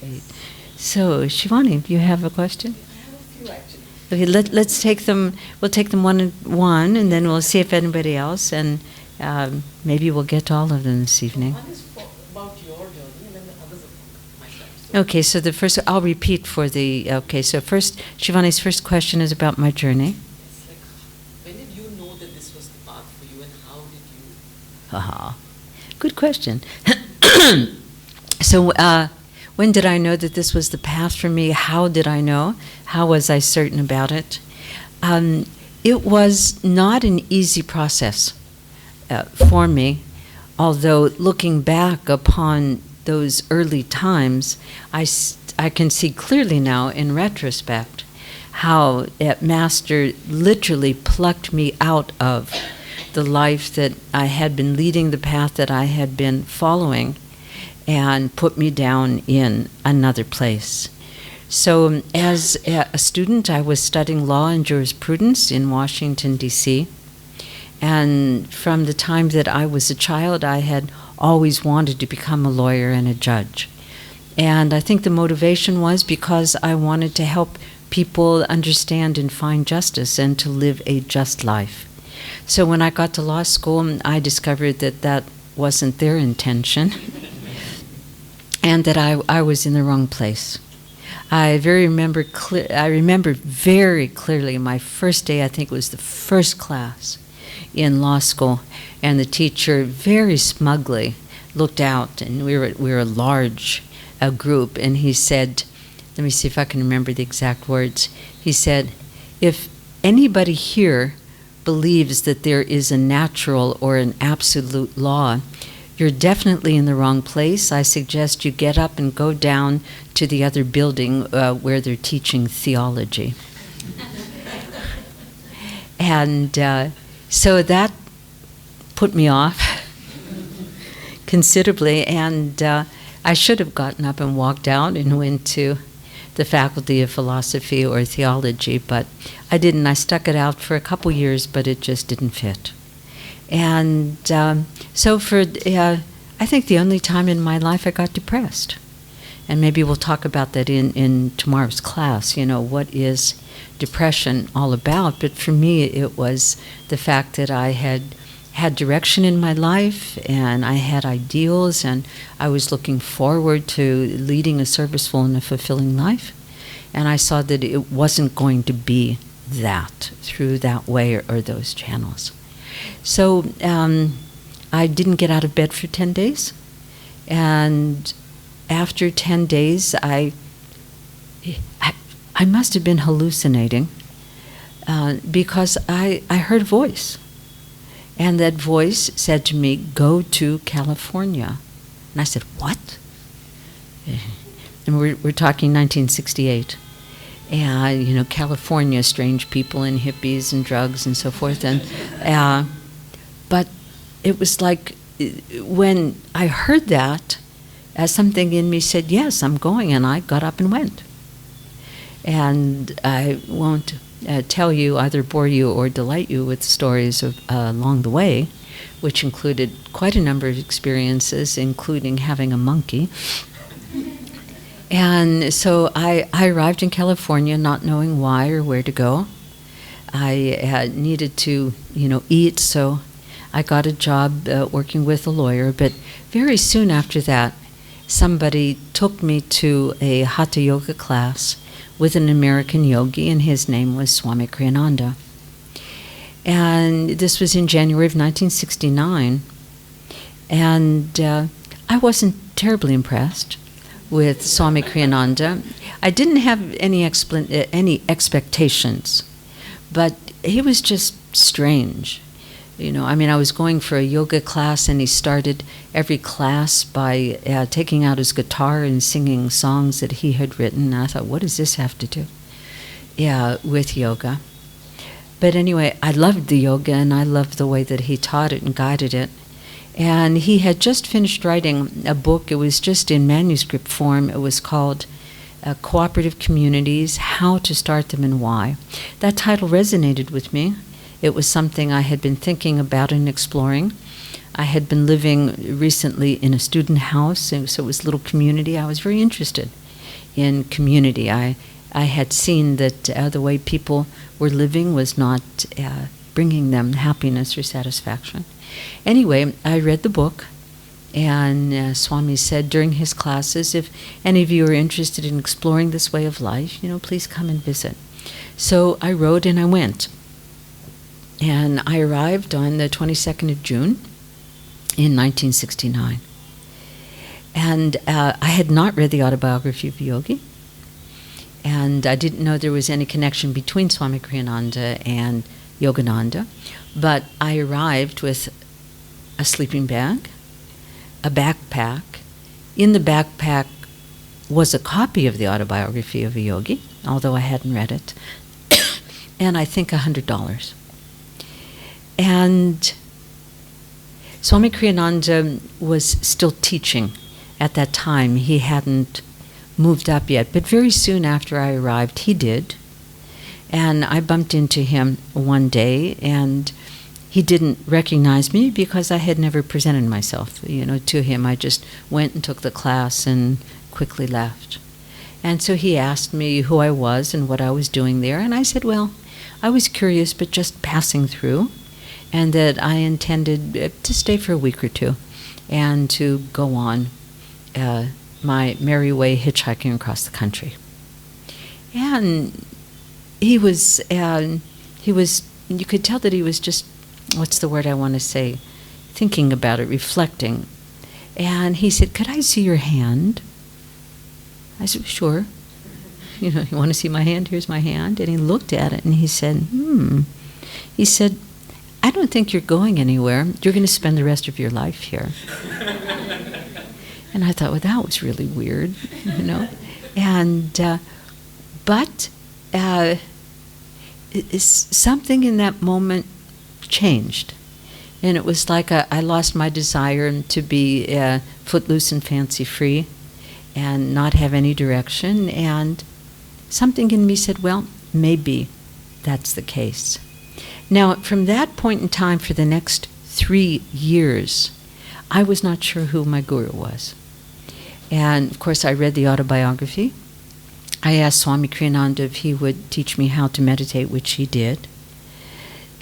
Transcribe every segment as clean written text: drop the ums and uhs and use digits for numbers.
Great. So, Shivani, do you have a question? I have a few actually. Okay, let's take them. We'll take them one and one, and then we'll see if anybody else, and maybe we'll get to all of them this evening. One is about your journey, and then the others about my life. So Okay, so the first, I'll repeat for the. Okay, so first, Shivani's first question is about my journey. it's like, when did you know that this was the path for you, and how did you? Haha, good question. So, when did I know that this was the path for me? How did I know? How was I certain about it? It was not an easy process for me, although looking back upon those early times, I can see clearly now in retrospect how Master literally plucked me out of the life that I had been leading, the path that I had been following, and put me down in another place. So as a student, I was studying law and jurisprudence in Washington, D.C. And from the time that I was a child, I had always wanted to become a lawyer and a judge. And I think the motivation was because I wanted to help people understand and find justice and to live a just life. So when I got to law school, I discovered that that wasn't their intention. And that I was in the wrong place. I remember very clearly my first day. I think it was the first class in law school, and the teacher very smugly looked out, and we were a large group, and he said, let me see if I can remember the exact words. He said, "If anybody here believes that there is a natural or an absolute law, you're definitely in the wrong place. I suggest you get up and go down to the other building where they're teaching theology." And so that put me off considerably, and I should have gotten up and walked out and went to the Faculty of Philosophy or Theology, but I didn't. I stuck it out for a couple years, but it just didn't fit. And so for, I think the only time in my life I got depressed. And maybe we'll talk about that in tomorrow's class, what is depression all about. But for me, it was the fact that I had direction in my life, and I had ideals, and I was looking forward to leading a serviceful and a fulfilling life. And I saw that it wasn't going to be that through that way or those channels. So I didn't get out of bed for 10 days. And after 10 days, I must have been hallucinating because I heard a voice. And that voice said to me, "Go to California." And I said, "What?" And we're talking 1968. And, California, strange people and hippies and drugs and so forth. And but it was like when I heard that, something in me said, "Yes, I'm going," and I got up and went. And I won't tell you, either bore you or delight you with stories of along the way, which included quite a number of experiences, including having a monkey. And so I arrived in California not knowing why or where to go. I needed to, eat, so I got a job working with a lawyer. But very soon after that, somebody took me to a Hatha Yoga class with an American yogi, and his name was Swami Kriyananda. And this was in January of 1969. And I wasn't terribly impressed with Swami Kriyananda. I didn't have any expectations, but he was just strange. I was going for a yoga class, and he started every class by taking out his guitar and singing songs that he had written. And I thought, what does this have to do with yoga? But anyway, I loved the yoga, and I loved the way that he taught it and guided it. And he had just finished writing a book. It was just in manuscript form. It was called Cooperative Communities, How to Start Them and Why. That title resonated with me. It was something I had been thinking about and exploring. I had been living recently in a student house, and so it was a little community. I was very interested in community. I had seen that the way people were living was not bringing them happiness or satisfaction. Anyway, I read the book, and Swami said during his classes, if any of you are interested in exploring this way of life, please come and visit. So I wrote and I went. And I arrived on the 22nd of June in 1969. And I had not read the autobiography of a yogi. And I didn't know there was any connection between Swami Kriyananda and Yogananda. But I arrived with a sleeping bag, a backpack. In the backpack was a copy of the autobiography of a yogi, although I hadn't read it, and I think $100. And Swami Kriyananda was still teaching at that time. He hadn't moved up yet, but very soon after I arrived, he did. And I bumped into him one day, and he didn't recognize me because I had never presented myself, to him. I just went and took the class and quickly left. And so he asked me who I was and what I was doing there, and I said, well, I was curious, but just passing through, and that I intended to stay for a week or two and to go on my merry way hitchhiking across the country. And he was, you could tell that he was just, what's the word I want to say, thinking about it, reflecting. And he said, could I see your hand? I said, sure. You want to see my hand? Here's my hand. And he looked at it and he said, He said, I don't think you're going anywhere. You're going to spend the rest of your life here. And I thought, well, that was really weird, And, but something in that moment changed. And it was like I lost my desire to be footloose and fancy-free and not have any direction. And something in me said, well, maybe that's the case. Now, from that point in time, for the next 3 years, I was not sure who my guru was. And, of course, I read the autobiography. I asked Swami Kriyananda if he would teach me how to meditate, which he did.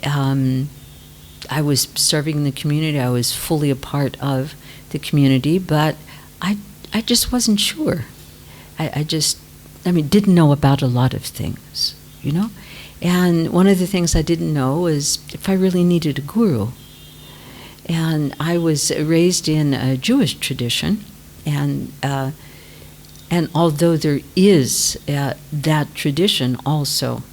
I was serving in the community. I was fully a part of the community, but I just wasn't sure. I didn't know about a lot of things, And one of the things I didn't know was if I really needed a guru. And I was raised in a Jewish tradition, and although there is that tradition also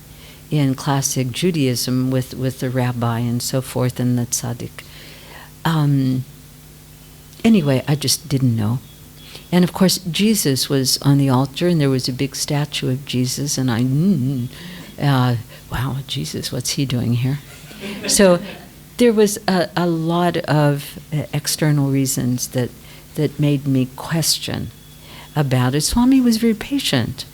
in classic Judaism with the rabbi and so forth and the tzaddik. Anyway, I just didn't know. And of course, Jesus was on the altar, and there was a big statue of Jesus, and wow, Jesus, what's he doing here? So there was a lot of external reasons that made me question about it. Swami was very patient.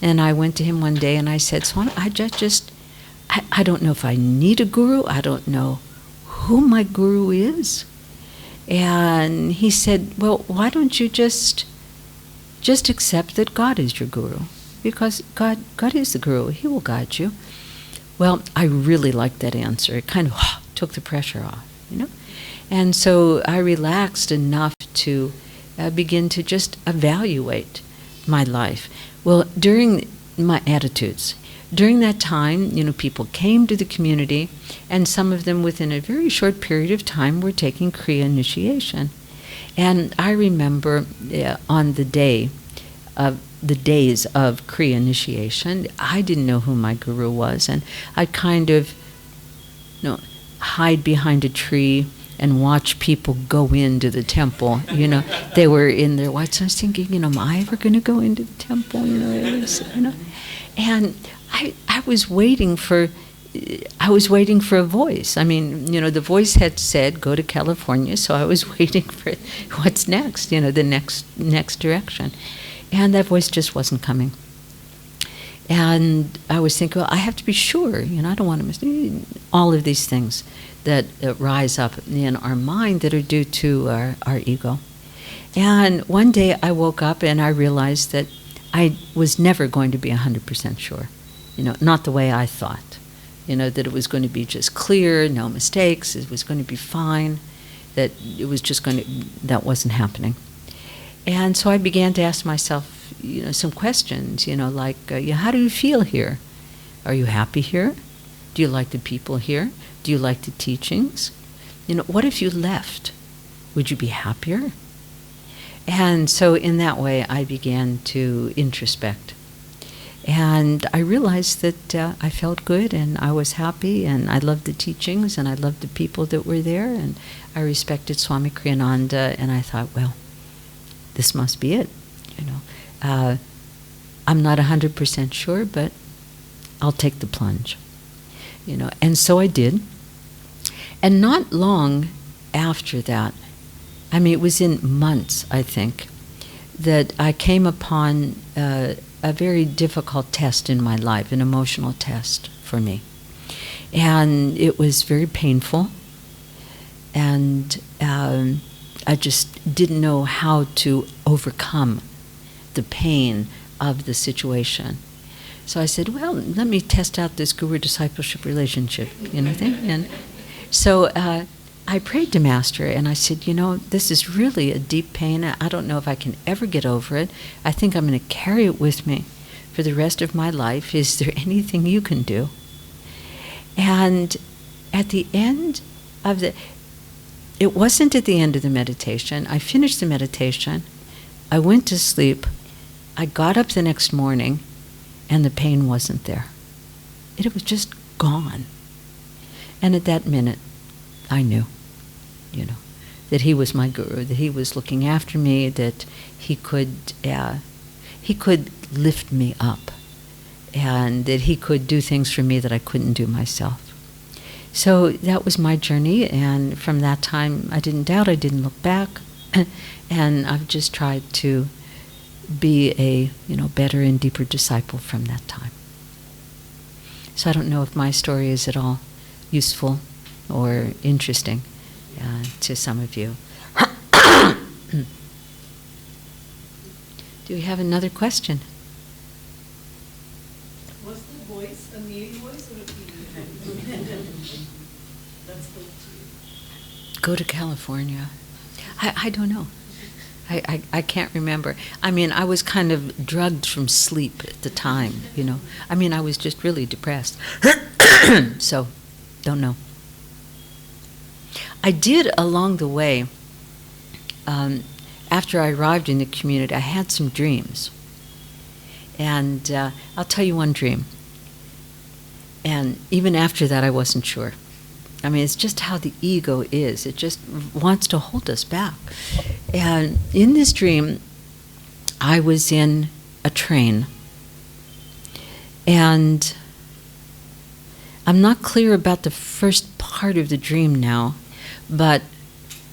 And I went to him one day and I said, Swami, I don't know if I need a guru. I don't know who my guru is. And he said, well, why don't you just accept that God is your guru? Because God is the guru. He will guide you. Well, I really liked that answer. It kind of took the pressure off, And so I relaxed enough to begin to just evaluate my life. Well, during my attitudes, during that time, people came to the community, and some of them within a very short period of time were taking Kriya initiation. And I remember on the days of Kriya initiation, I didn't know who my guru was, and I'd kind of hide behind a tree and watch people go into the temple. They were in their whites. I was thinking, am I ever going to go into the temple? And I was waiting for a voice. The voice had said, go to California, so I was waiting for what's next, the next direction. And that voice just wasn't coming. And I was thinking, well, I have to be sure, I don't want to miss all of these things that rise up in our mind that are due to our ego. And one day I woke up and I realized that I was never going to be 100% sure. Not the way I thought. That it was going to be just clear, no mistakes, it was going to be fine, that it was just that wasn't happening. And so I began to ask myself, some questions, like, how do you feel here? Are you happy here? Do you like the people here? Do you like the teachings? What if you left? Would you be happier? And so in that way, I began to introspect. And I realized that I felt good, and I was happy, and I loved the teachings, and I loved the people that were there, and I respected Swami Kriyananda, and I thought, well, this must be it. I'm not 100% sure, but I'll take the plunge. And so I did. And not long after that, it was in months, I think, that I came upon a very difficult test in my life, an emotional test for me. And it was very painful, and I just didn't know how to overcome the pain of the situation. So I said, well, let me test out this guru-discipleship relationship, thing. And so I prayed to Master, and I said, this is really a deep pain. I don't know if I can ever get over it. I think I'm going to carry it with me for the rest of my life. Is there anything you can do? And at the end of it wasn't at the end of the meditation. I finished the meditation. I went to sleep. I got up the next morning, and the pain wasn't there. It was just gone. And at that minute, I knew, that he was my guru, that he was looking after me, that he could lift me up, and that he could do things for me that I couldn't do myself. So that was my journey, and from that time, I didn't doubt, I didn't look back, and I've just tried to be a better and deeper disciple from that time. So I don't know if my story is at all useful or interesting to some of you. Do we have another question? Was the voice a male voice or a female voice? That's the Go to California. I don't know. I can't remember. I was kind of drugged from sleep at the time, I was just really depressed. So, don't know. I did along the way, after I arrived in the community, I had some dreams. And I'll tell you one dream. And even after that, I wasn't sure. It's just how the ego is. It just wants to hold us back. And in this dream, I was in a train. And I'm not clear about the first part of the dream now, but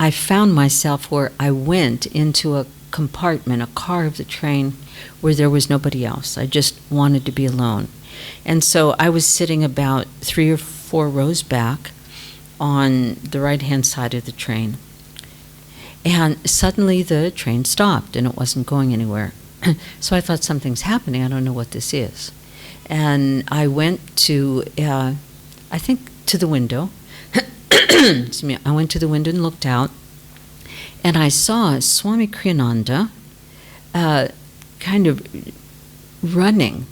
I found myself where I went into a compartment, a car of the train, where there was nobody else. I just wanted to be alone. And so I was sitting about 3 or 4 rows back on the right-hand side of the train. And suddenly the train stopped, and it wasn't going anywhere. So I thought, something's happening. I don't know what this is. And I went to, I think, to the window. Excuse me. I went to the window and looked out, and I saw Swami Kriyananda kind of running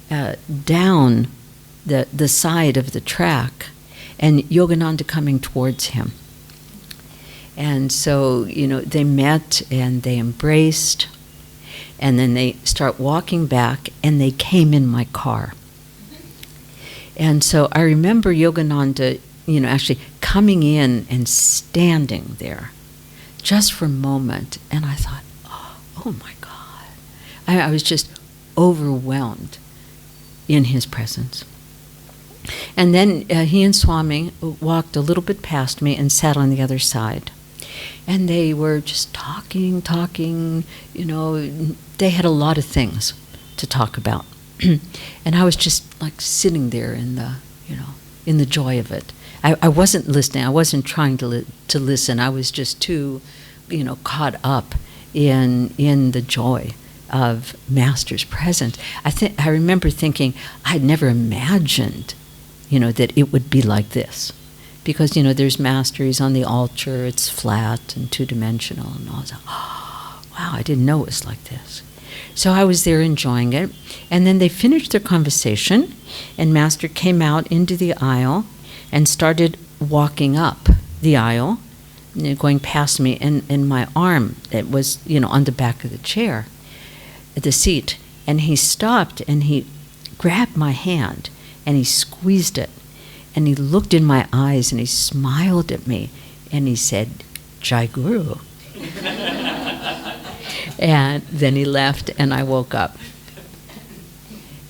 down the side of the track, and Yogananda coming towards him. And so, they met and they embraced, and then they start walking back, and they came in my car. And so I remember Yogananda, actually coming in and standing there just for a moment, and I thought, oh my God. I was just overwhelmed in his presence. And then he and Swami walked a little bit past me and sat on the other side. And they were just talking, they had a lot of things to talk about. And I was just like sitting there in the joy of it. I wasn't listening, I wasn't trying to listen, I was just too, caught up in the joy of Master's presence. I remember thinking I'd never imagined, that it would be like this. Because, there's Master, he's on the altar, it's flat and two-dimensional, and all that. Oh, wow, I didn't know it was like this. So I was there enjoying it. And then they finished their conversation, and Master came out into the aisle and started walking up the aisle, going past me, and my arm, it was, on the back of the chair, the seat. And he stopped, and he grabbed my hand, and he squeezed it. And he looked in my eyes, and he smiled at me, and he said, "Jai Guru." And then he left, and I woke up.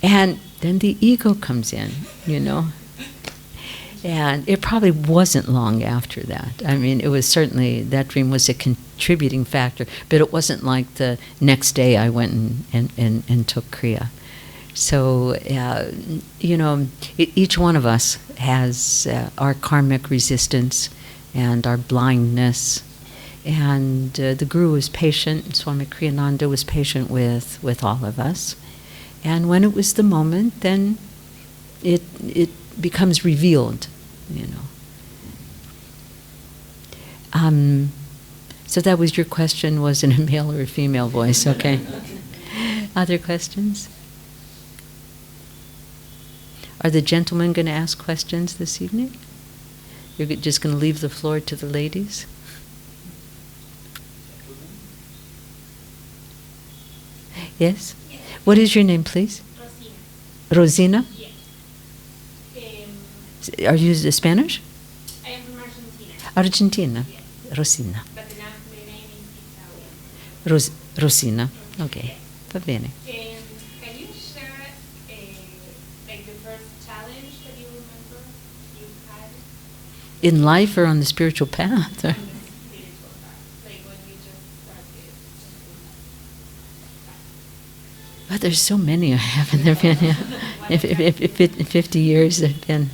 And then the ego comes in, And it probably wasn't long after that. I mean, it was certainly, that dream was a contributing factor, but it wasn't like the next day I went and took Kriya. So, each one of us has our karmic resistance and our blindness. And the Guru was patient, Swami Kriyananda was patient with all of us. And when it was the moment, then it becomes revealed, So that was your question, was in a male or a female voice, okay. Other questions? Are the gentlemen going to ask questions this evening? You're just going to leave the floor to the ladies? Yes? Yes. What is your name, please? Rosina. Rosina? Yes. Are you Spanish? I am from Argentina. Argentina. Yes. Rosina. But the name is Italian. Rosina. Ok. Va bene. Can you share like the first challenge that you remember you had In life or on the spiritual path? Or? in the spiritual path? Like when you just started. But there's so many I haven't. There been, if 50 years have been.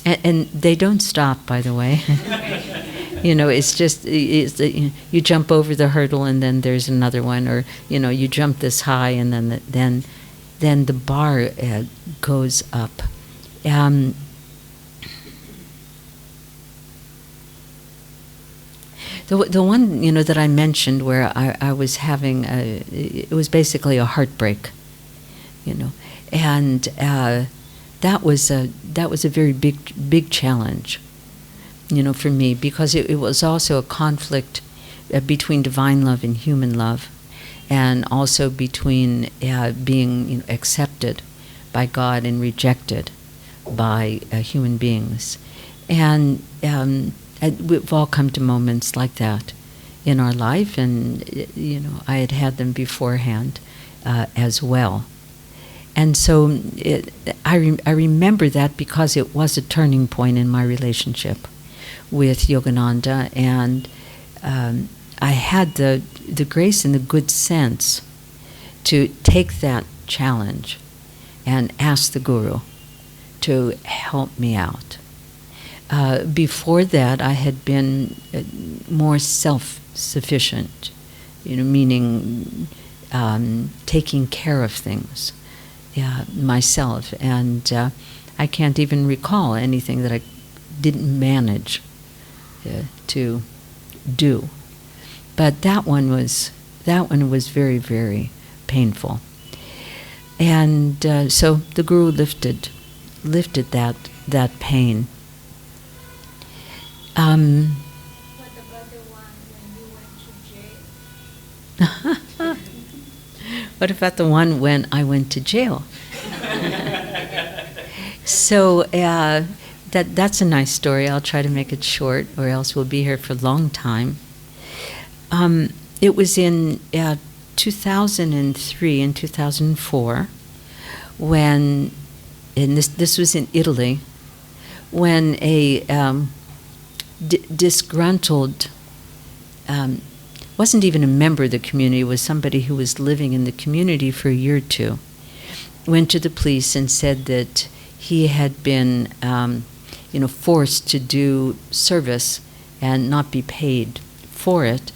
And they don't stop, by the way. It's just, you jump over the hurdle and then there's another one, or, you jump this high and then the bar goes up. The one, that I mentioned where I was having, it was basically a heartbreak, and that was a very big challenge, for me, because it was also a conflict between divine love and human love, and also between being accepted by God and rejected by human beings, and we've all come to moments like that in our life, and I had them beforehand as well. And so I remember that because it was a turning point in my relationship with Yogananda, and I had the grace and the good sense to take that challenge and ask the Guru to help me out. Before that, I had been more self-sufficient, meaning taking care of things myself. And I can't even recall anything that I didn't manage to do. But that one was very, very painful. And so the Guru lifted that pain. What about the one when you went to jail? What about the one when I went to jail? So that's a nice story. I'll try to make it short, or else we'll be here for a long time. It was in 2003 and 2004 when, and this was in Italy, when a disgruntled, wasn't even a member of the community, was somebody who was living in the community for a year or two, went to the police and said that he had been forced to do service and not be paid for it,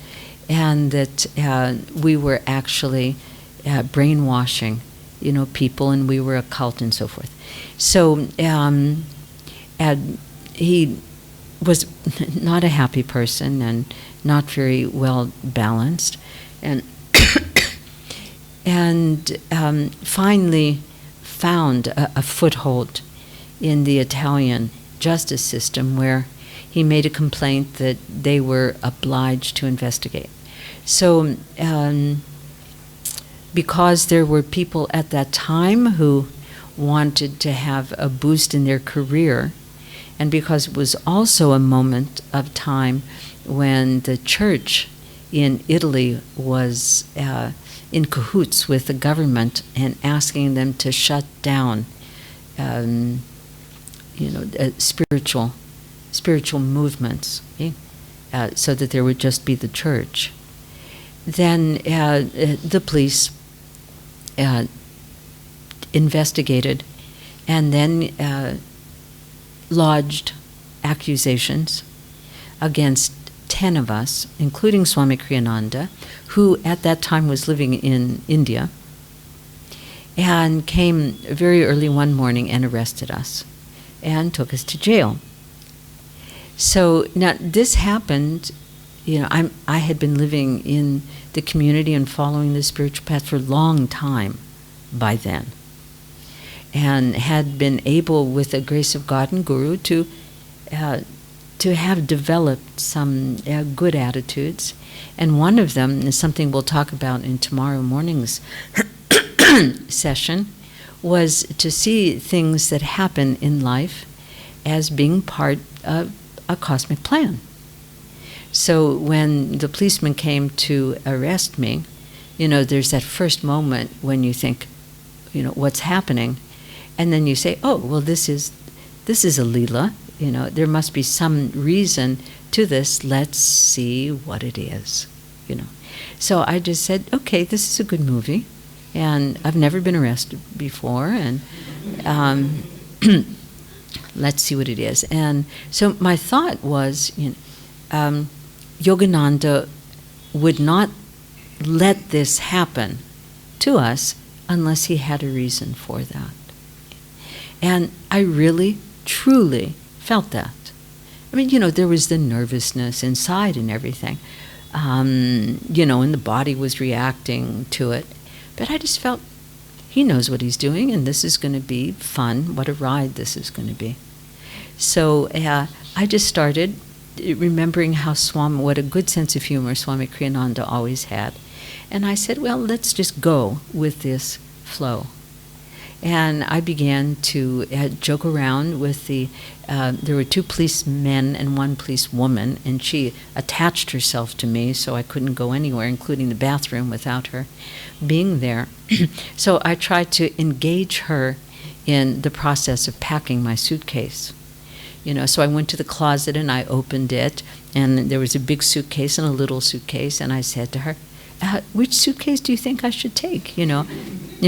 and that we were actually brainwashing, people, and we were a cult and so forth. So and he was not a happy person and not very well balanced, and and finally found a foothold in the Italian justice system, where he made a complaint that they were obliged to investigate. So because there were people at that time who wanted to have a boost in their career, and because it was also a moment of time when the church in Italy was in cahoots with the government and asking them to shut down spiritual movements, so that there would just be the church. Then the police investigated and then lodged accusations against 10 of us, including Swami Kriyananda, who at that time was living in India, and came very early one morning and arrested us and took us to jail. So now this happened, I had been living in the community and following the spiritual path for a long time by then, and had been able, with the grace of God and Guru, to have developed some good attitudes. And one of them is something we'll talk about in tomorrow morning's session, was to see things that happen in life as being part of a cosmic plan. So when the policeman came to arrest me, there's that first moment when you think, what's happening? And then you say, oh, well, this is a Leela. There must be some reason to this. Let's see what it is. So I just said, okay, this is a good movie, and I've never been arrested before, and let's see what it is. And so my thought was, Yogananda would not let this happen to us unless he had a reason for that. And I really, truly felt that. I mean, there was the nervousness inside and everything, and the body was reacting to it. But I just felt he knows what he's doing, and this is going to be fun. What a ride this is going to be. So I just started remembering how what a good sense of humor Swami Kriyananda always had. And I said, well, let's just go with this flow. And I began to joke around with there were 2 policemen and 1 policewoman, and she attached herself to me so I couldn't go anywhere, including the bathroom, without her being there. So I tried to engage her in the process of packing my suitcase. So I went to the closet and I opened it, and there was a big suitcase and a little suitcase, and I said to her, which suitcase do you think I should take? Am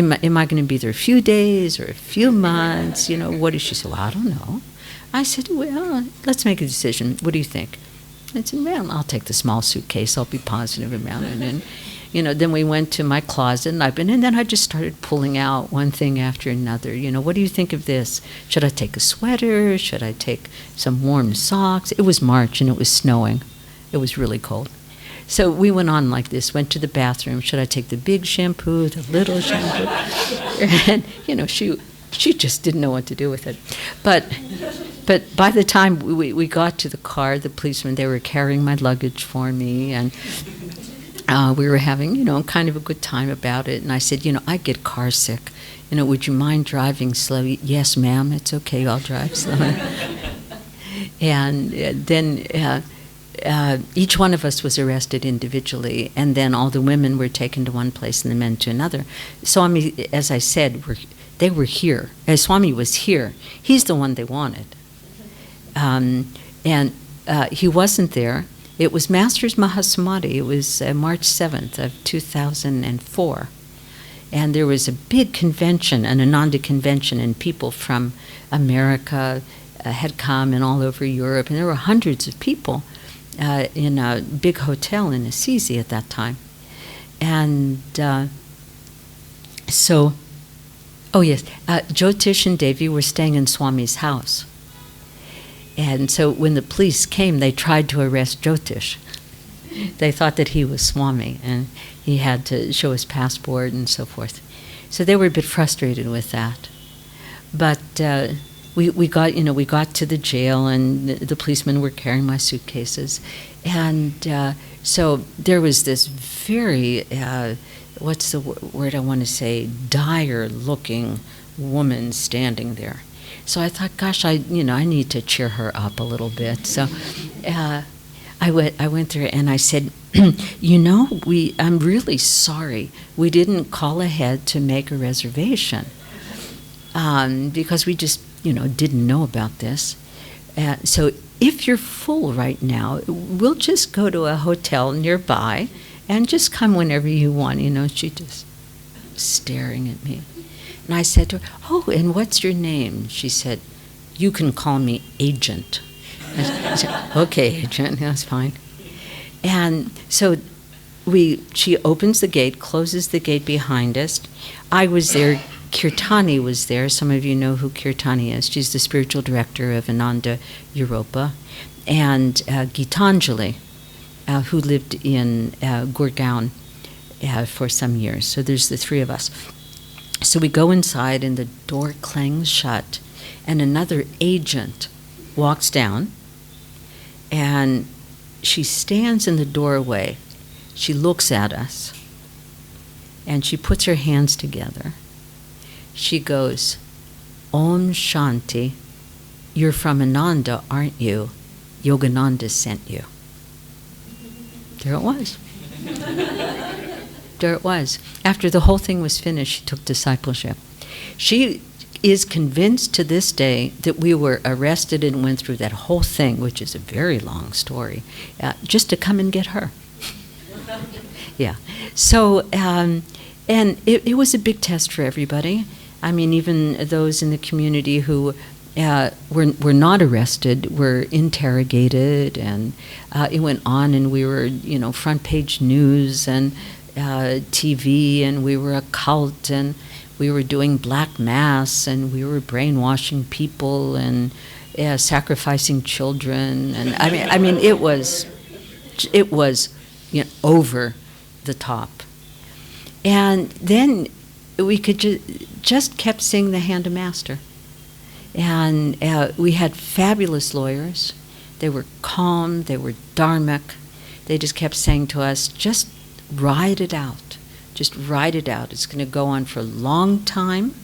I going to be there a few days or a few months? What did she say? Well, I don't know. I said, well, let's make a decision. What do you think? I said, well, I'll take the small suitcase. I'll be positive about it. And, then we went to my closet, and then I just started pulling out one thing after another. What do you think of this? Should I take a sweater? Should I take some warm socks? It was March and it was snowing. It was really cold. So we went on like this, went to the bathroom. Should I take the big shampoo, the little shampoo? And, she just didn't know what to do with it. But by the time we got to the car, the policemen, they were carrying my luggage for me, and we were having, kind of a good time about it. And I said, I get car sick. Would you mind driving slow? Yes, ma'am, it's okay, I'll drive slow. And then each one of us was arrested individually, and then all the women were taken to one place and the men to another. Swami, as I said, they were here. Swami was here. He's the one they wanted. And he wasn't there. It was Master's Mahasamadhi. It was March 7th of 2004. And there was a big convention, an Ananda convention, and people from America had come, and all over Europe. And there were hundreds of people in a big hotel in Assisi at that time. And So, oh yes, Jyotish and Devi were staying in Swami's house. And so when the police came, they tried to arrest Jyotish. They thought that he was Swami, and he had to show his passport and so forth. So they were a bit frustrated with that. But we got to the jail, and the policemen were carrying my suitcases. And so there was this very, what's the word I want to say, dire-looking woman standing there. So I thought, gosh, I need to cheer her up a little bit. So I went there and I said, I'm really sorry we didn't call ahead to make a reservation because we just, didn't know about this. So if you're full right now, we'll just go to a hotel nearby and just come whenever you want. She just staring at me. And I said to her, oh, and what's your name? She said, you can call me Agent. I said, okay, Agent, that's fine. And so she opens the gate, closes the gate behind us. I was there, Kirtani was there. Some of you know who Kirtani is. She's the spiritual director of Ananda Europa. And Gitanjali, who lived in Gurgaon for some years. So there's the three of us. So we go inside and the door clangs shut and another agent walks down and she stands in the doorway. She looks at us and she puts her hands together. She goes, Om Shanti, you're from Ananda, aren't you? Yogananda sent you. There it was. There it was. After the whole thing was finished, she took discipleship. She is convinced to this day that we were arrested and went through that whole thing, which is a very long story, just to come and get her. Yeah. So, and it was a big test for everybody. I mean, even those in the community who were not arrested were interrogated, and it went on, and we were, front page news and TV, and we were a cult, and we were doing black mass, and we were brainwashing people and sacrificing children, and I mean, it was over the top. And then we could just kept seeing the hand of Master, and we had fabulous lawyers. They were calm, they were dharmic. They just kept saying to us, just ride it out. Just ride it out. It's going to go on for a long time,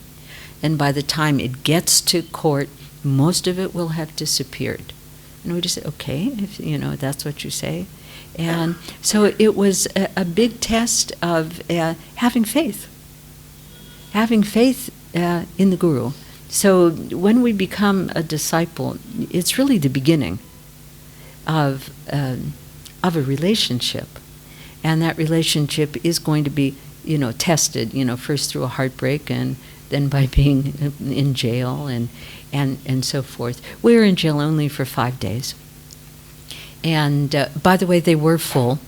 and by the time it gets to court, most of it will have disappeared. And we just said, okay, if that's what you say. And so it was a big test of having faith in the Guru. So when we become a disciple, it's really the beginning of a relationship. And that relationship is going to be, tested, first through a heartbreak and then by being in jail and so forth. We were in jail only for 5 days. And by the way, they were full.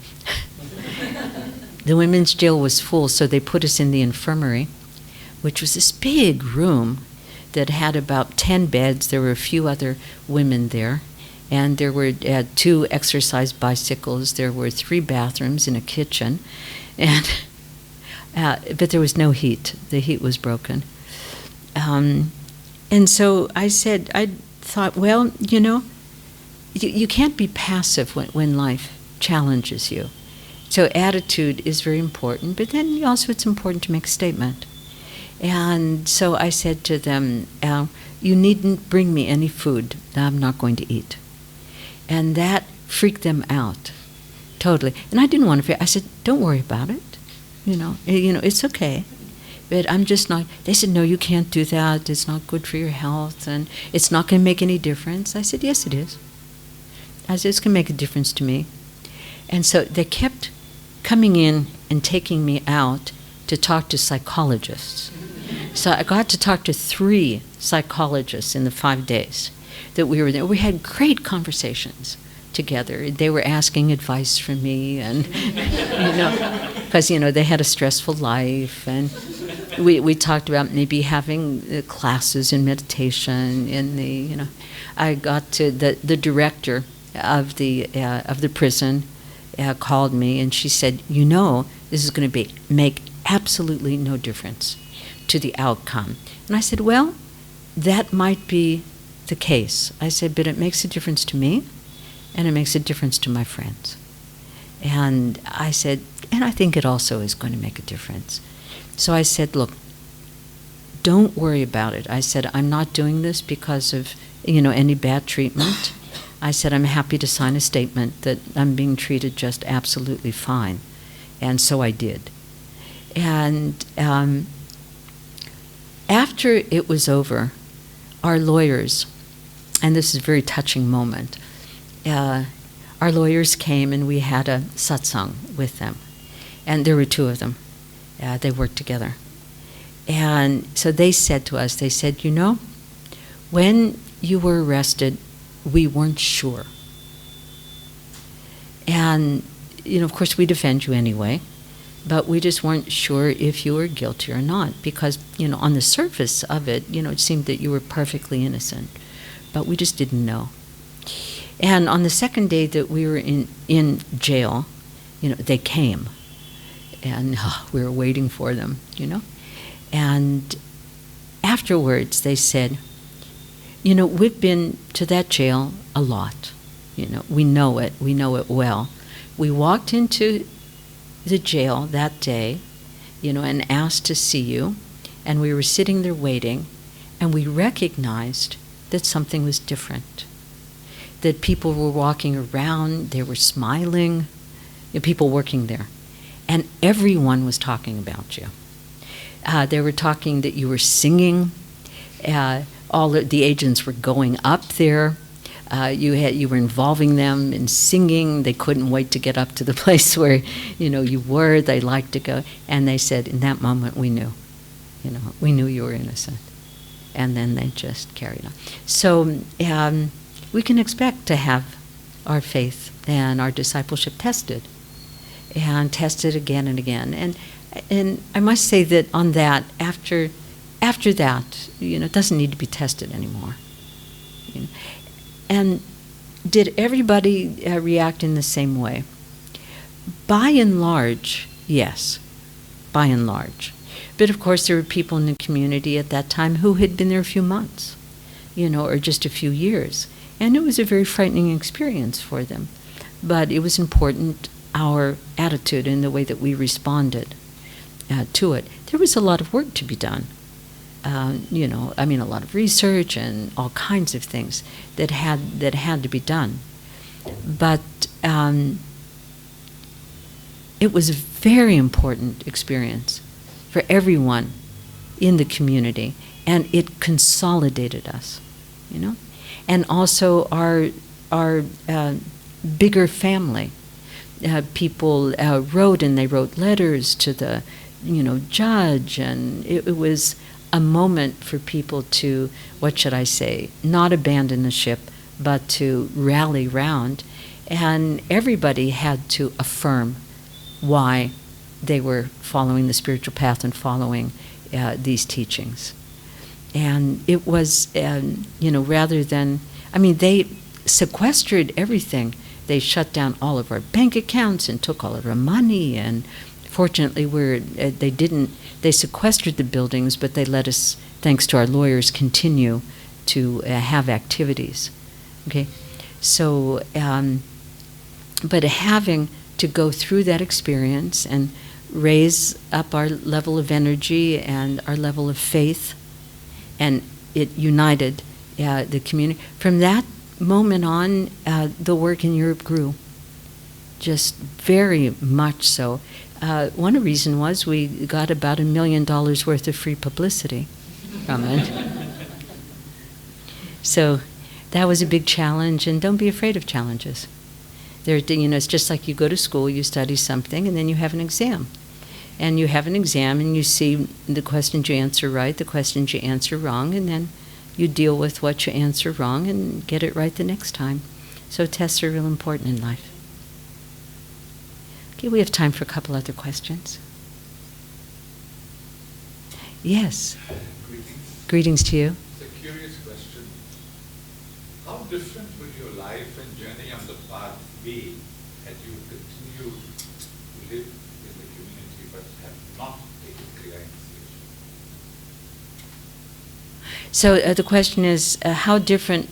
The women's jail was full, so they put us in the infirmary, which was this big room that had about 10 beds. There were a few other women there. And there were 2 exercise bicycles. There were 3 bathrooms and a kitchen, and but there was no heat. The heat was broken. And so I thought, well, you can't be passive when life challenges you. So attitude is very important, but then also it's important to make a statement. And so I said to them, you needn't bring me any food that I'm not going to eat. And that freaked them out, totally. And I didn't want to. I said, "Don't worry about it. It's okay." But I'm just not. They said, "No, you can't do that. It's not good for your health, and it's not going to make any difference." I said, "Yes, it is." I said, "It's going to make a difference to me." And so they kept coming in and taking me out to talk to psychologists. So I got to talk to 3 psychologists in the 5 days that we were there. We had great conversations together. They were asking advice from me, and because they had a stressful life, and we talked about maybe having classes in meditation in the, I got to the director of the prison called me, and she said, this is going to make absolutely no difference to the outcome. And I said, well, that might be the case. I said, but it makes a difference to me, and it makes a difference to my friends. And I said, and I think it also is going to make a difference. So I said, look, don't worry about it. I said, I'm not doing this because of, any bad treatment. I said, I'm happy to sign a statement that I'm being treated just absolutely fine. And so I did. And after it was over, our lawyers, and this is a very touching moment, our lawyers came and we had a satsang with them. And there were two of them. They worked together. And so they said to us, when you were arrested, we weren't sure. And, of course, we defend you anyway, but we just weren't sure if you were guilty or not, because, on the surface of it, it seemed that you were perfectly innocent, but we just didn't know. And on the second day that we were in jail, they came, and we were waiting for them, And afterwards they said, we've been to that jail a lot. We know it well. We walked into the jail that day, and asked to see you, and we were sitting there waiting, and we recognized that something was different. That people were walking around, they were smiling, people working there. And everyone was talking about you. They were talking that you were singing. All the agents were going up there. You were involving them in singing. They couldn't wait to get up to the place where you were. They liked to go. And they said, in that moment, we knew. We knew you were innocent. And then they just carried on. So we can expect to have our faith and our discipleship tested. And tested again and again. And I must say that on that, after that, it doesn't need to be tested anymore. And did everybody react in the same way? By and large, yes. By and large. But of course there were people in the community at that time who had been there a few months, or just a few years. And it was a very frightening experience for them. But it was important, our attitude and the way that we responded to it. There was a lot of work to be done. A lot of research and all kinds of things that had to be done. But it was a very important experience for everyone in the community, and it consolidated us, and also our bigger family. People wrote, and they wrote letters to the judge, and it was a moment for people to, not abandon the ship, but to rally round. And everybody had to affirm why they were following the spiritual path and following these teachings. And it was, rather than, they sequestered everything. They shut down all of our bank accounts and took all of our money, and fortunately they sequestered the buildings, but they let us, thanks to our lawyers, continue to have activities. Okay, so, but having to go through that experience and raise up our level of energy and our level of faith, and it united the community. From that moment on, the work in Europe grew, just very much so. One reason was we got about $1 million worth of free publicity from it. So that was a big challenge, and don't be afraid of challenges. It's just like you go to school, you study something, and then you have an exam. And you have an exam, and you see the questions you answer right, the questions you answer wrong, and then you deal with what you answer wrong and get it right the next time. So tests are real important in life. Okay, we have time for a couple other questions. Yes. Greetings. Greetings to you. It's a curious question. How different would your life and journey on the path be had you continued to live in the community but have not taken Kriya initiation? So the question is, how different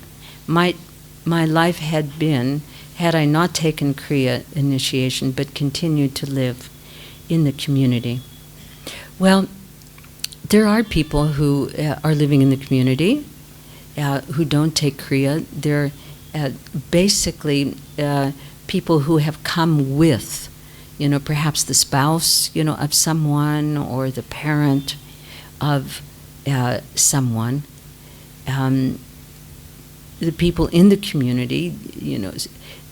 might my life had been had I not taken Kriya initiation but continued to live in the community? Well, there are people who are living in the community who don't take Kriya. They're basically people who have come with, perhaps the spouse, of someone or the parent of someone. The people in the community,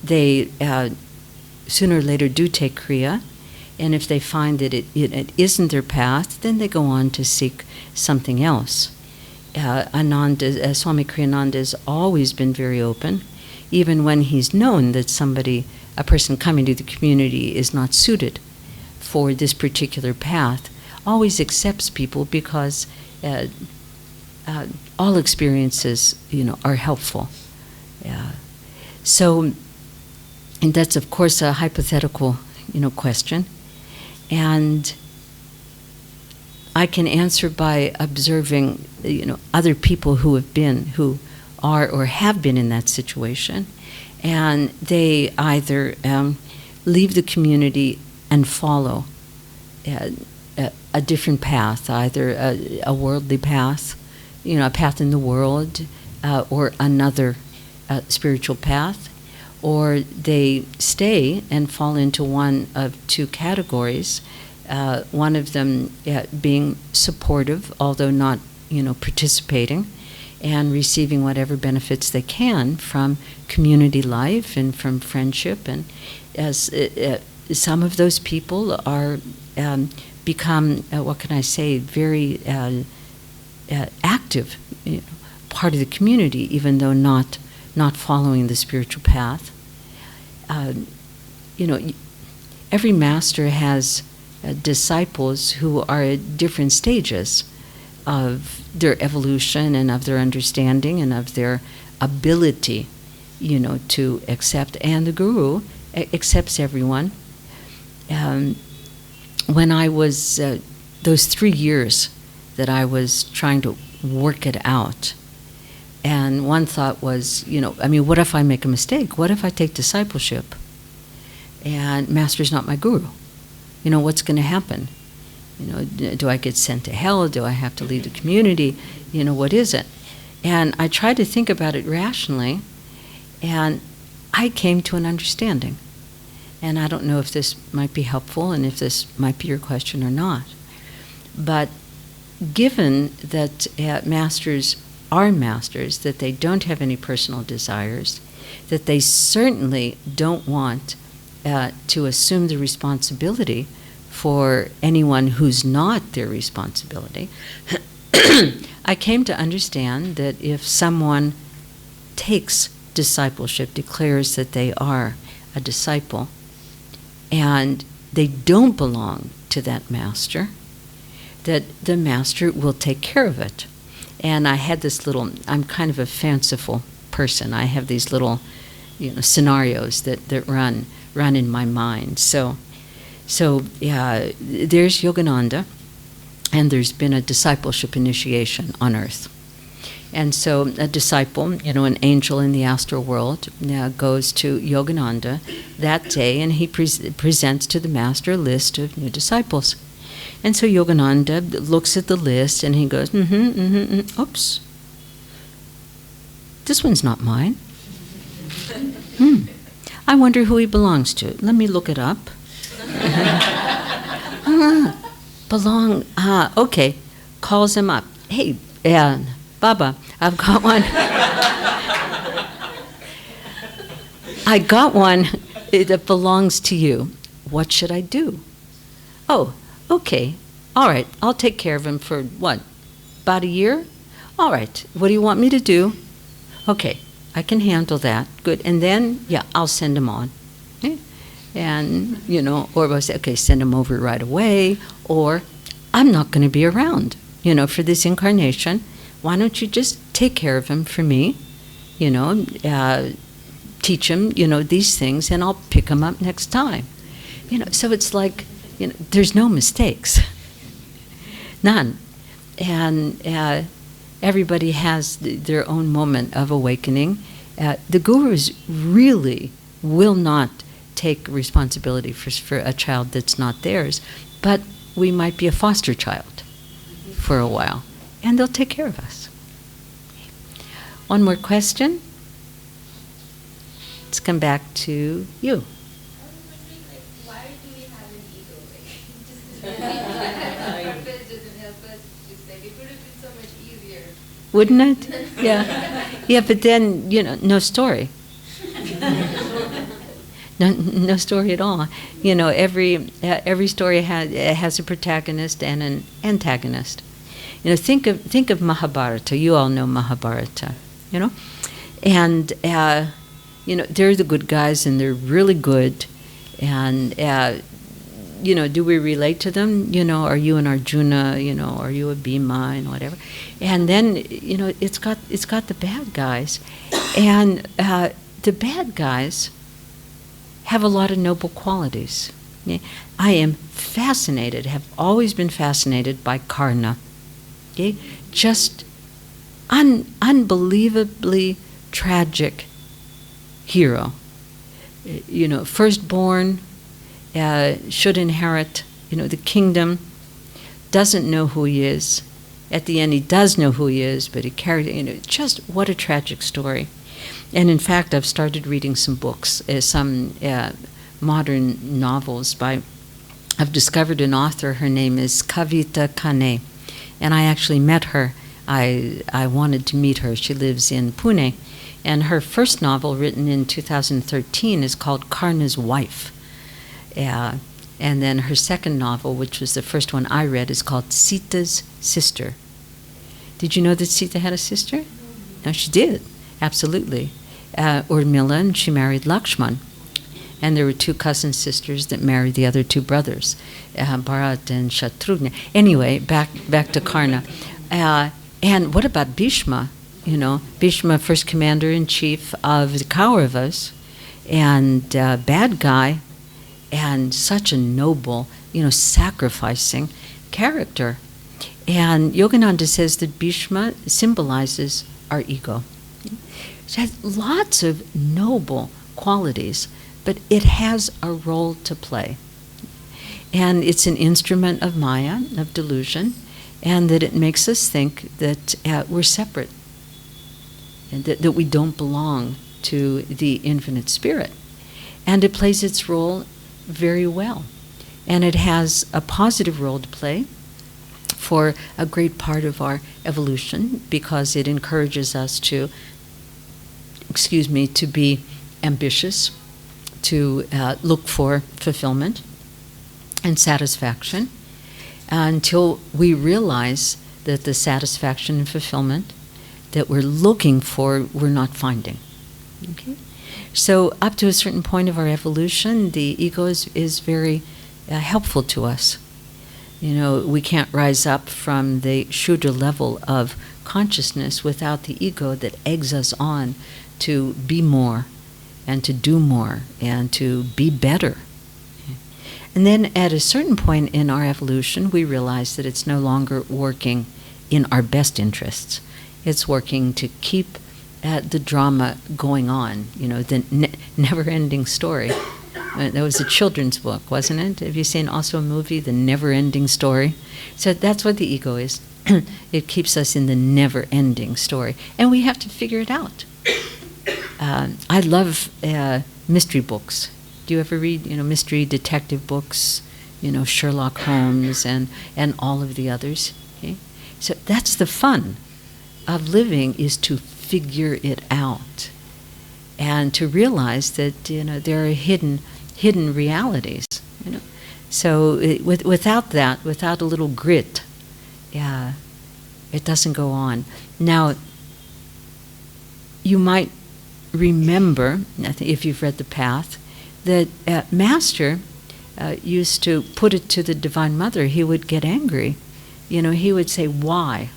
they sooner or later do take Kriya, and if they find that it isn't their path, then they go on to seek something else. Ananda, Swami Kriyananda has always been very open, even when he's known that a person coming to the community is not suited for this particular path, always accepts people because all experiences, are helpful. So, and that's of course a hypothetical, question, and I can answer by observing, other people who are or have been in that situation, and they either leave the community and follow a different path, either a worldly path, a path in the world, or another spiritual path, or they stay and fall into one of two categories. One of them being supportive, although not, participating, and receiving whatever benefits they can from community life and from friendship. And as some of those people are become, what can I say, very active, part of the community, even though not following the spiritual path. Every master has disciples who are at different stages of their evolution and of their understanding and of their ability, to accept. And the guru accepts everyone. When I was, those 3 years that I was trying to work it out, and one thought was, what if I make a mistake? What if I take discipleship and Master's not my guru? What's going to happen? Do I get sent to hell? Do I have to leave the community? What is it? And I tried to think about it rationally, and I came to an understanding. And I don't know if this might be helpful and if this might be your question or not. But given that masters are masters, that they don't have any personal desires, that they certainly don't want to assume the responsibility for anyone who's not their responsibility, I came to understand that if someone takes discipleship, declares that they are a disciple, and they don't belong to that master, that the master will take care of it. And I had this little, I'm kind of a fanciful person. I have these little, scenarios that run in my mind. So there's Yogananda, and there's been a discipleship initiation on earth. And so a disciple, an angel in the astral world, goes to Yogananda that day, and he presents to the master a list of new disciples. And so Yogananda looks at the list, and he goes, oops, this one's not mine. I wonder who he belongs to. Let me look it up. Okay. Calls him up. Hey, Baba, I've got one. I got one that belongs to you. What should I do? Oh, okay. All right. I'll take care of him for what? About a year? All right. What do you want me to do? Okay. I can handle that. Good. And then, I'll send him on. And, or I'll say, okay, send him over right away, or I'm not going to be around. for this incarnation. Why don't you just take care of him for me? Teach him, these things, and I'll pick him up next time. So it's like, there's no mistakes. None. And everybody has their own moment of awakening. The gurus really will not take responsibility for a child that's not theirs, but we might be a foster child for a while, and they'll take care of us. One more question. Let's come back to you. I was wondering, why do we have an ego? Just our purpose doesn't help us. Just it would have been so much easier. Wouldn't it? Yeah. Yeah, but then, no story. No story at all. Every story has a protagonist and an antagonist. Think of Mahabharata. You all know Mahabharata, and they're the good guys, and they're really good. And do we relate to them? Are you an Arjuna? Are you a Bhima and whatever? And then it's got the bad guys, and the bad guys have a lot of noble qualities. Okay? I am fascinated, have always been fascinated by Karna. Okay? Just unbelievably tragic hero. Firstborn, should inherit, the kingdom, doesn't know who he is. At the end, he does know who he is, but he carried, just what a tragic story. And in fact, I've started reading some books, some modern novels I've discovered an author. Her name is Kavita Kane, and I actually met her. I wanted to meet her. She lives in Pune, and her first novel, written in 2013, is called Karna's Wife. And then her second novel, which was the first one I read, is called Sita's Sister. Did you know that Sita had a sister? No, she did. Absolutely. Urmila, and she married Lakshman. And there were two cousin sisters that married the other two brothers, Bharat and Shatrughna. Anyway, back to Karna. And what about Bhishma? Bhishma, first commander-in-chief of the Kauravas, and bad guy, and such a noble, sacrificing character. And Yogananda says that Bhishma symbolizes our ego. It has lots of noble qualities, but it has a role to play. And it's an instrument of Maya, of delusion, and that it makes us think that we're separate, and that we don't belong to the infinite spirit. And it plays its role very well. And it has a positive role to play for a great part of our evolution, because it encourages us to be ambitious, to look for fulfillment and satisfaction, until we realize that the satisfaction and fulfillment that we're looking for, we're not finding. Okay? So up to a certain point of our evolution, the ego is very helpful to us. We can't rise up from the Shudra level of consciousness without the ego that eggs us on to be more, and to do more, and to be better. And then at a certain point in our evolution, we realize that it's no longer working in our best interests. It's working to keep the drama going on, the never-ending story. That was a children's book, wasn't it? Have you seen also a movie, The Never-Ending Story? So that's what the ego is. It keeps us in the never-ending story. And we have to figure it out. I love mystery books. Do you ever read, mystery detective books, Sherlock Holmes and all of the others? Okay? So that's the fun of living, is to figure it out and to realize that, there are hidden realities, So without that, without a little grit, it doesn't go on. Now, you might remember, if you've read The Path, that Master used to put it to the Divine Mother. He would get angry he would say, why?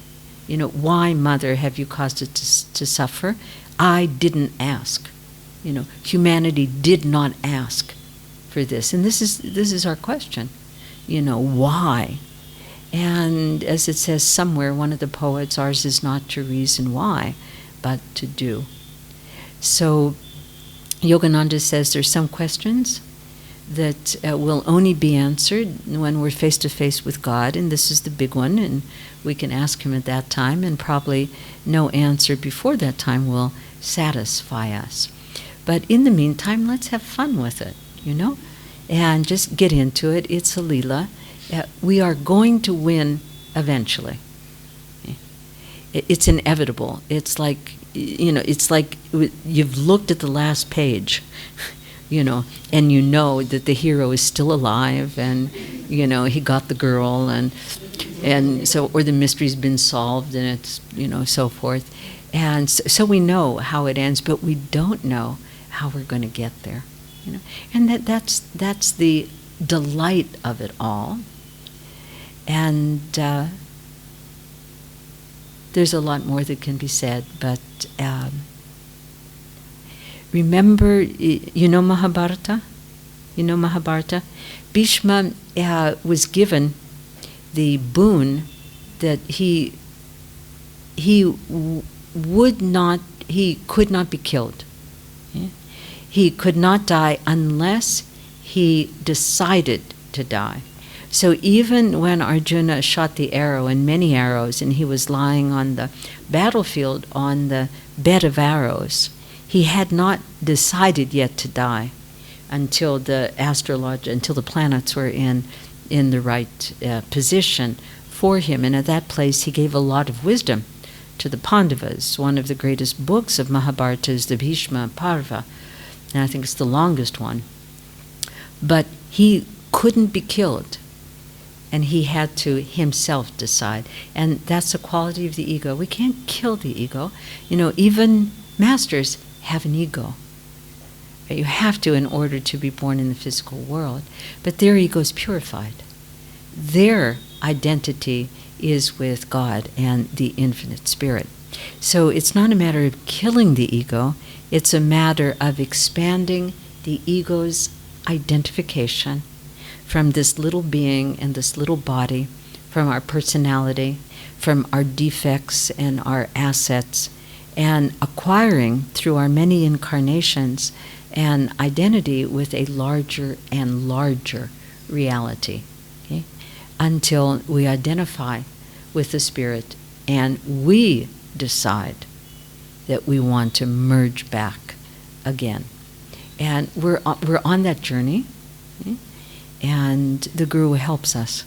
Why, Mother, have you caused it to suffer? I didn't ask. Humanity did not ask for this. And this is our question. Why? And as it says somewhere, one of the poets, ours is not to reason why, but to do. So Yogananda says there's some questions that will only be answered when we're face to face with God, and this is the big one, and we can ask him at that time, and probably no answer before that time will satisfy us. But in the meantime, let's have fun with it, and just get into it. It's a Leela. We are going to win eventually. It's inevitable. It's like, you've looked at the last page, and that the hero is still alive, and he got the girl, and so, or the mystery's been solved, and it's so forth, and so we know how it ends, but we don't know how we're going to get there, and that's the delight of it all, and there's a lot more that can be said, but. Remember, Mahabharata? Mahabharata? Bhishma was given the boon that he could not be killed. Yeah? He could not die unless he decided to die. So even when Arjuna shot the arrow, and many arrows, and he was lying on the battlefield on the bed of arrows, he had not decided yet to die until the planets were in the right position for him. And at that place, he gave a lot of wisdom to the Pandavas. One of the greatest books of Mahabharata is the Bhishma Parva, and I think it's the longest one. But he couldn't be killed, and he had to himself decide. And that's a quality of the ego. We can't kill the ego. Even masters have an ego. You have to in order to be born in the physical world. But their ego is purified. Their identity is with God and the infinite spirit. So it's not a matter of killing the ego, it's a matter of expanding the ego's identification from this little being and this little body, from our personality, from our defects and our assets, and acquiring through our many incarnations an identity with a larger and larger reality, okay? Until we identify with the spirit and we decide that we want to merge back again. And we're on that journey, okay? And the Guru helps us.